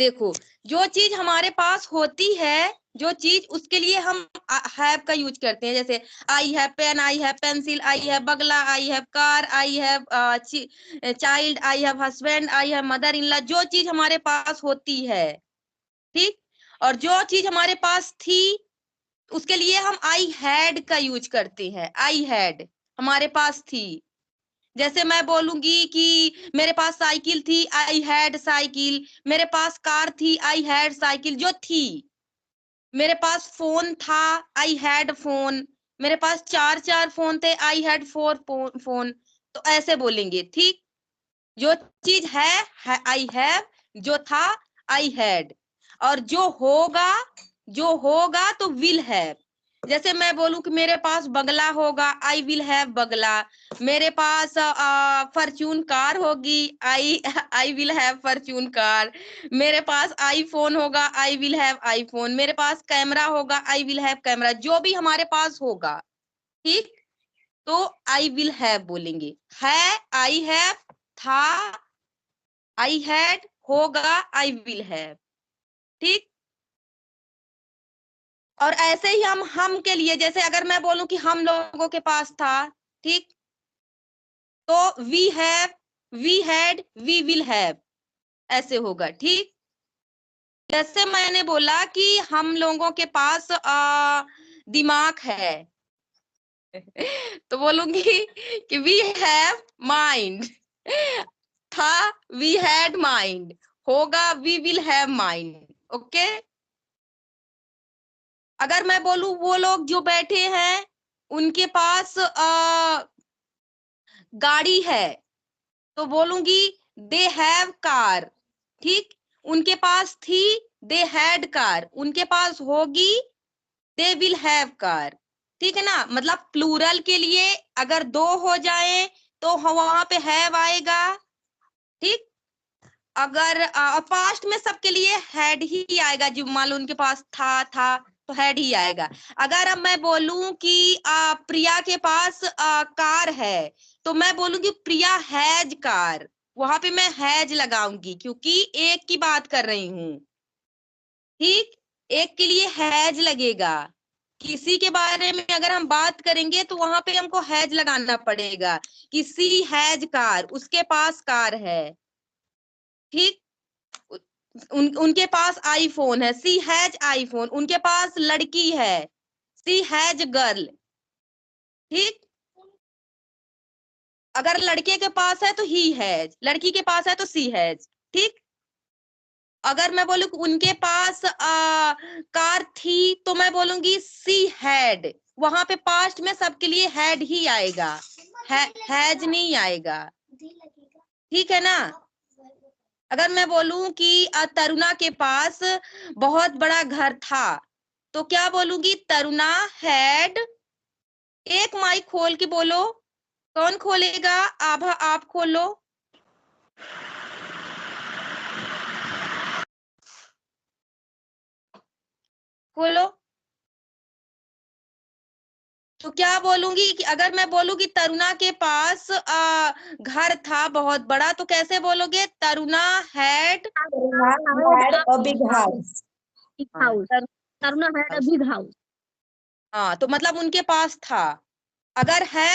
देखो, जो चीज हमारे पास होती है, जो चीज, उसके लिए हम हैव का यूज करते हैं। जैसे I have pen, I have pencil, I have bungalow, I have car, I have child, I have husband, I have mother in law. जो चीज हमारे पास होती है, ठीक, और जो चीज हमारे पास थी, उसके लिए हम आई हैड का यूज करते हैं। आई हैड हमारे पास थी। जैसे मैं बोलूंगी कि मेरे पास साइकिल थी, आई हैड साइकिल। मेरे पास कार थी, आई हैड साइकिल, जो थी। मेरे पास फोन था, आई हैड फोन। मेरे पास चार चार फोन थे, आई हैड फोर फोन। तो ऐसे बोलेंगे, ठीक। जो चीज है आई हैव, जो था आई हैड, और जो होगा तो विल हैव। जैसे मैं बोलूं कि मेरे पास बगला होगा, आई विल हैव बगला। मेरे पास फॉर्च्यून कार होगी, I will have Fortune car. मेरे पास आईफोन होगा, आई विल हैव आईफोन। मेरे पास कैमरा होगा, आई विल हैव कैमरा। जो भी हमारे पास होगा, ठीक, तो आई विल हैव बोलेंगे। है, आई हैव, था, आई हैड, होगा, आई विल हैव, ठीक। और ऐसे ही हम के लिए, जैसे अगर मैं बोलूं कि हम लोगों के पास था, ठीक, तो we have, we had, we will have, ऐसे होगा, ठीक। जैसे मैंने बोला कि हम लोगों के पास दिमाग है, तो बोलूंगी कि वी हैव माइंड। था, वी हैड माइंड। होगा, we will have mind. Okay. अगर मैं बोलूं वो लोग जो बैठे हैं, उनके पास गाड़ी है, तो बोलूंगी दे हैव कार, ठीक। उनके पास थी, दे हैड कार। उनके पास होगी, दे विल हैव कार, ठीक है ना। मतलब प्लूरल के लिए अगर दो हो जाए तो वहां पे हैव आएगा, ठीक। अगर पास्ट में सबके लिए हैड ही आएगा। जो मान लो उनके पास था तो हैड ही आएगा। अगर अब मैं बोलूं कि प्रिया के पास कार है, तो मैं बोलूंगी प्रिया हैज कार। वहां पे मैं हैज लगाऊंगी, क्योंकि एक की बात कर रही हूँ, ठीक। एक के लिए हैज लगेगा। किसी के बारे में अगर हम बात करेंगे तो वहां पे हमको हैज लगाना पड़ेगा। किसी हैज कार, उसके पास कार है, ठीक। उनके पास आईफोन है, सी हैज आईफोन। उनके पास लड़की है, सी हैज गर्ल, ठीक। अगर लड़के के पास है तो ही हैज, लड़की के पास है तो सी हैज, ठीक। अगर मैं बोलूं कि उनके पास कार थी, तो मैं बोलूंगी सी हैड। वहां पे पास्ट में सबके लिए हैड ही आएगा, हैज नहीं आएगा, ठीक है ना। अगर मैं बोलूं कि तरुणा के पास बहुत बड़ा घर था, तो क्या बोलूंगी तरुणा हैड। एक माइक खोल के बोलो, कौन खोलेगा? आभा, आप खोलो। खोलो। तो क्या बोलूंगी कि अगर मैं बोलूं कि तरुणा के पास घर था बहुत बड़ा, तो कैसे बोलोगे? Taruna had had a big house. Taruna had a big house. हाँ, तो मतलब उनके पास था। अगर है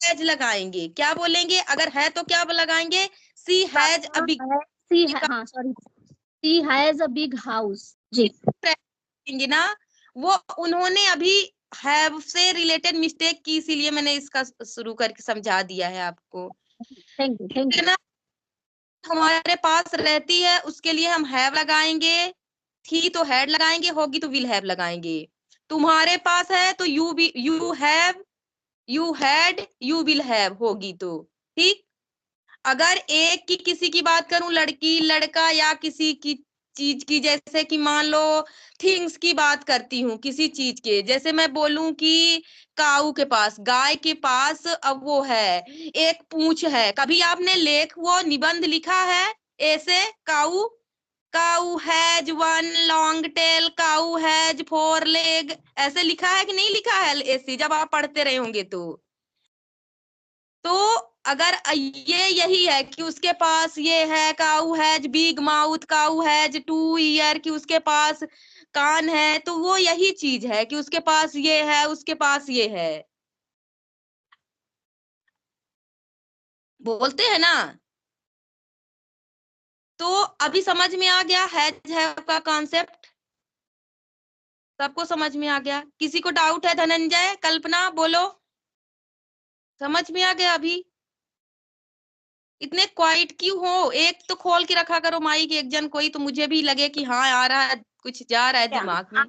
हैज लगाएंगे, क्या बोलेंगे? अगर है तो क्या लगाएंगे? सी हैज अ बिग, हाँ sorry, she has a big house. जी ना। वो उन्होंने अभी हैव से रिलेटेड मिस्टेक की, इसीलिए मैंने इसका शुरू करके समझा दिया है आपको। थैंक यू ना, हमारे पास रहती है उसके लिए हम हैव लगाएंगे, थी तो हैड लगाएंगे, होगी तो विल हैव लगाएंगे। तुम्हारे पास है तो you have, you had, you will have होगी तो, ठीक। अगर एक की किसी की बात करूं, लड़की लड़का या किसी की चीज की, जैसे कि मान लो थिंग्स की बात करती हूँ किसी चीज के, जैसे मैं बोलूं कि काऊ के पास, गाय के पास अब वो है, एक पूंछ है। कभी आपने लेख वो निबंध लिखा है ऐसे? Cow, cow has one long tail, cow has four leg, ऐसे लिखा है कि नहीं लिखा है ऐसे, जब आप पढ़ते रहे होंगे तो अगर ये यही है कि उसके पास ये है, cow has big mouth, cow has 2 ear, कि उसके पास कान है, तो वो यही चीज है कि उसके पास ये है, उसके पास ये है, बोलते हैं ना। तो अभी समझ में आ गया हैज हैव का कॉन्सेप्ट, सबको समझ में आ गया? किसी को डाउट है? धनंजय, कल्पना, बोलो। समझ में आ गया अभी? इतने क्वाइट क्यों हो? एक तो खोल के रखा करो माइक एक जन कोई, तो मुझे भी लगे कि हाँ आ रहा है, कुछ जा रहा है दिमाग में।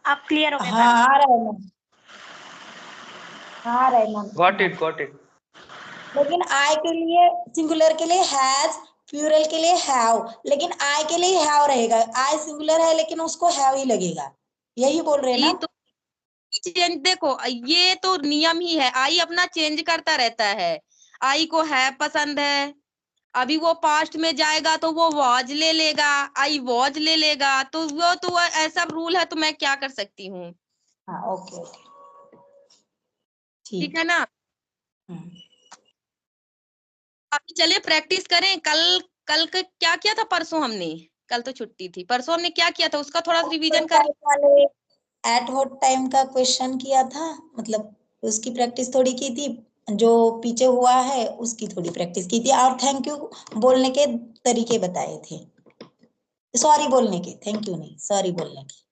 आप क्लियर हो गए? हाँ आ रहा है मैम, आ रहा है मैम। Got it. लेकिन आई के लिए, सिंगुलर के लिए हैज, प्लूरल के लिए हैव, लेकिन आई के लिए हैव रहेगा। आई सिंगुलर है लेकिन उसको हैव ही लगेगा, यही बोल रहे हैं ना? तो चेंज देखो, ये तो नियम ही है, आई अपना चेंज करता रहता है। आई को है पसंद है, अभी वो पास्ट में जाएगा तो वो वॉज ले लेगा, आई वॉज ले लेगा, तो वो तो ऐसा रूल है, तो मैं क्या कर सकती हूँ? हाँ ओके ओके, ठीक है ना? हम्म। अभी चलिए प्रैक्टिस करें। कल कल का क्या किया था? परसों हमने, कल तो छुट्टी थी, परसों हमने क्या किया था उसका थोड़ा रिवीजन कर। एट व्हाट टाइम का क्वेश्चन किया था, मतलब उसकी प्रैक्टिस थोड़ी की थी, जो पीछे हुआ है उसकी थोड़ी प्रैक्टिस की थी, और थैंक यू बोलने के तरीके बताए थे। सॉरी बोलने के, थैंक यू नहीं, सॉरी बोलने के।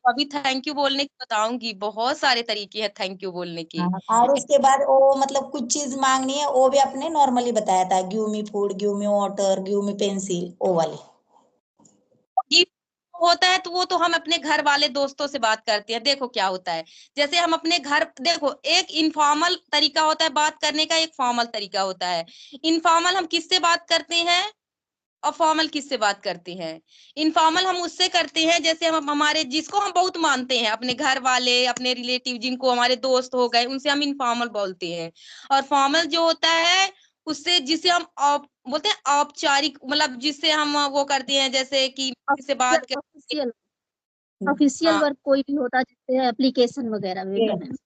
अभी थैंक यू बोलने की बताऊंगी, बहुत सारे तरीके हैं थैंक यू बोलने के। हाँ, और उसके बाद वो मतलब कुछ चीज मांगनी है, वो भी आपने नॉर्मली बताया था, give me food, give me water, give me pencil, वो वाली। गिफ्ट होता है तो वो तो हम अपने घर वाले दोस्तों से बात करते हैं। देखो क्या होता है, जैसे हम अपने घर, देखो एक इनफॉर्मल तरीका होता है बात करने का, एक फॉर्मल तरीका होता है। इनफॉर्मल हम किससे बात करते हैं और फॉर्मल किससे बात करते हैं? इनफॉर्मल हम उससे करते हैं जैसे हम हमारे, जिसको हम बहुत मानते हैं, अपने घर वाले, अपने रिलेटिव, जिनको हमारे दोस्त हो गए, उनसे हम इनफॉर्मल बोलते हैं। और फॉर्मल जो होता है उससे, जिसे हम बोलते हैं औपचारिक, मतलब जिससे हम वो करते हैं, जैसे कि किसी से बात कर। ऑफिशियल ऑफिशियल हाँ, वर्क कोई भी होता है, जैसे एप्लीकेशन वगैरह भी करना है।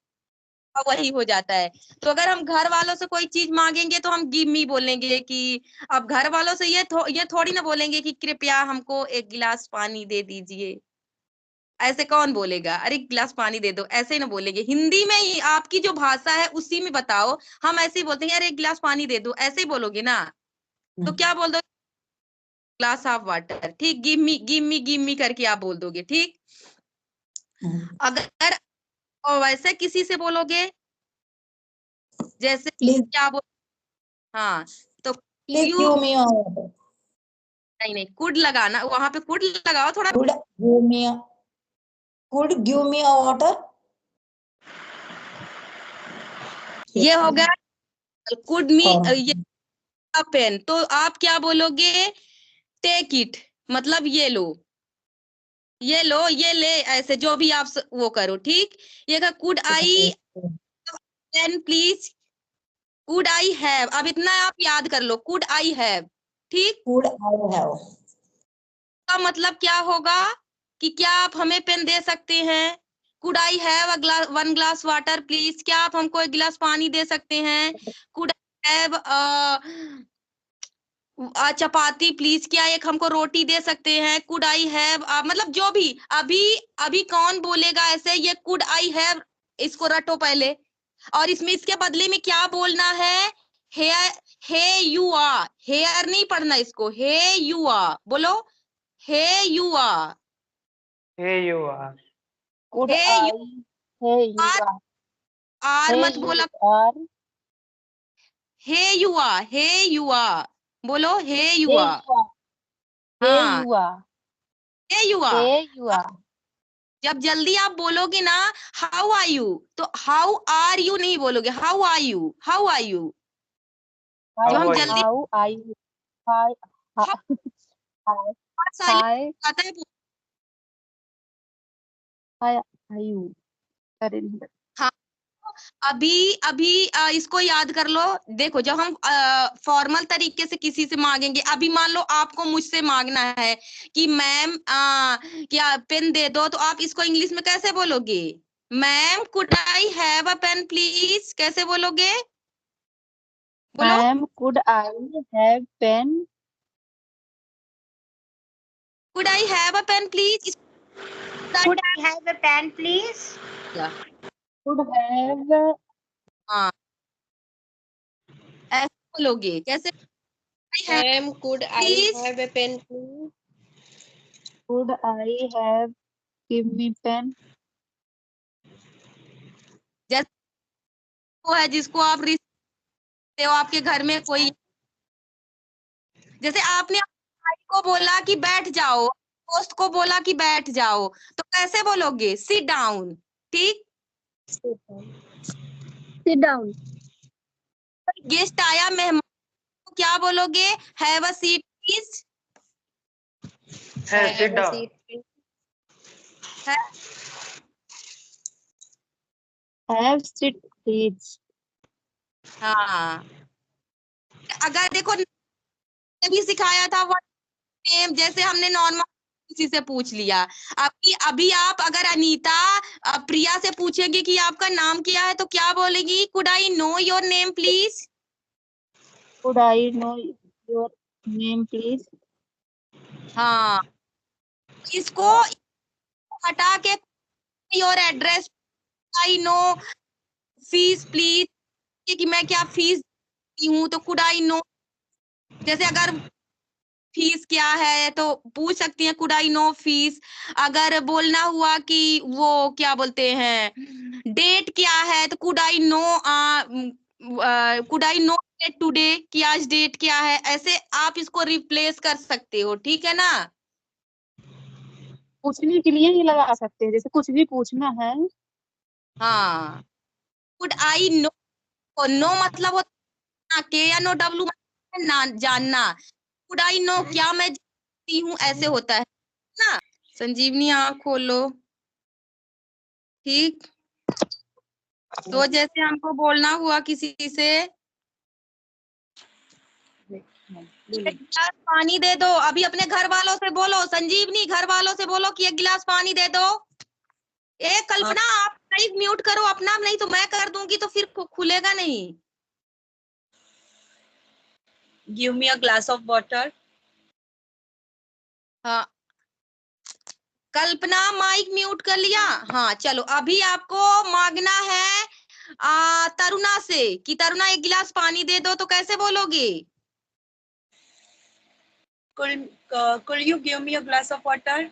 वही हो जाता है। तो अगर हम घर वालों से कोई चीज मांगेंगे तो हम गिव मी बोलेंगे, कि अब घर वालों से ये थोड़ी ना बोलेंगे कि कृपया हमको एक गिलास पानी दे दीजिए। ऐसे कौन बोलेगा? अरे एक गिलास पानी दे दो, ऐसे ही ना बोलेंगे। हिंदी में ही आपकी जो भाषा है उसी में बताओ, हम ऐसे ही बोलते हैं, अरे एक गिलास पानी दे दो, ऐसे ही बोलोगे ना? तो क्या बोल दो? ग्लास ऑफ वाटर, ठीक। Give me give me give me करके आप बोल दोगे, ठीक। अगर वैसे किसी से बोलोगे, जैसे प्लीज, क्या बोल, हाँ, तो please you, give me water, नहीं नहीं, कुड लगाना, वहां पे कुड लगाओ थोड़ा। Could give me, could give me water. ये हो गया कुड मी, ये पेन, तो आप क्या बोलोगे? टेक इट, मतलब ये लो, ये लो, ये ले, ऐसे जो भी आप वो करो, ठीक। ये could I pen please, could I have, अब इतना आप याद कर लो, कुड आई हैव, ठीक। कुड आई हैव, का मतलब क्या होगा कि क्या आप हमें पेन दे सकते हैं? Could I have one glass water please, क्या आप हमको एक गिलास पानी दे सकते हैं? Could I have chapati please, क्या एक हमको रोटी दे सकते हैं? कुड आई हैव, मतलब जो भी, अभी अभी कौन बोलेगा ऐसे, ये कुड आई हैव, इसको रटो पहले। और इसमें इसके बदले में क्या बोलना है? Hair, hey you are, hair नहीं पढ़ना इसको, हे यू आर बोलो, hey you are, Hey you are. Could hey I? You Hey, you are, are. Are Hey, मत you बोला, are. Hey you are, hey you are बोलो, hey you Hey, are, you are. Hey, हाँ, you are. Hey you are. Hey, you are. जब जल्दी आप बोलोगे ना, how are you, तो हाउ आर यू नहीं बोलोगे, how are you, how are you. How जब हम are you? जल्दी, How are you? Hi. Hi. Hi. आता है, Hi. Are you? Karin. हाँ, अभी अभी इसको याद कर लो। देखो जब हम फॉर्मल तरीके से किसी से मांगेंगे, अभी मान लो आपको मुझसे मांगना है कि मैम क्या पेन दे दो, तो आप इसको इंग्लिश में कैसे बोलोगे? Ma'am could I have a pen please, कैसे बोलोगे? बोलो। Ma'am, could I have pen? Could I have a pen please? Could I have a pen, please? Could have हाँ, ऐसे बोलोगे कैसे? Ma'am, could I Please. have a pen, please? could I have give me pen? वो है जिसको आप रिश्ते हो, आपके घर में कोई, जैसे आपने अपने भाई को बोला कि बैठ जाओ, दोस्त को बोला कि बैठ जाओ, तो कैसे बोलोगे? सिट डाउन, ठीक। Sit down. गेस्ट आया, मेहमान, तो क्या बोलोगे? Have a seat please. Hey, Have sit a down. seat, please. Have sit please. हाँ, अगर देखो भी सिखाया था व्हाट नेम, जैसे हमने नॉर्मल किसी से पूछ लिया। अभी आप अगर अनीता प्रिया से पूछेंगे कि आपका नाम क्या है, तो क्या बोलेगी? Could I know your name please. Could I know your name please? हाँ, इसको हटा के your address, I know fees please, कि मैं क्या फीस देती हूँ, तो कुड आई नो, जैसे अगर फीस क्या है तो पूछ सकती हैं कुड आई नो फीस। अगर बोलना हुआ कि वो क्या बोलते हैं डेट क्या है, तो could I know date today, कि आज डेट क्या है। ऐसे आप इसको रिप्लेस कर सकते हो, ठीक है ना? पूछने के लिए ही लगा सकते हैं, जैसे कुछ भी पूछना है। हाँ, कुड आई नो, नो मतलब होता के या नो डब्लू मतलब ना जानना। कुड आई नो क्या मैं जानती हूँ, ऐसे होता है ना। संजीवनी आँख खोलो, ठीक। तो जैसे हमको बोलना हुआ किसी से, एक गिलास पानी दे दो, अभी अपने घर वालों से बोलो, संजीवनी घर वालों से बोलो कि एक गिलास पानी दे दो। ए कल्पना, आप माइक म्यूट करो अपना, नहीं तो मैं कर दूंगी तो फिर खुलेगा नहीं। Give me a glass of water. हाँ, कल्पना माइक म्यूट कर लिया। हाँ चलो, अभी आपको मांगना है तरुणा से कि तरुणा एक गिलास पानी दे दो, तो कैसे बोलोगे? Could you give me a glass of water?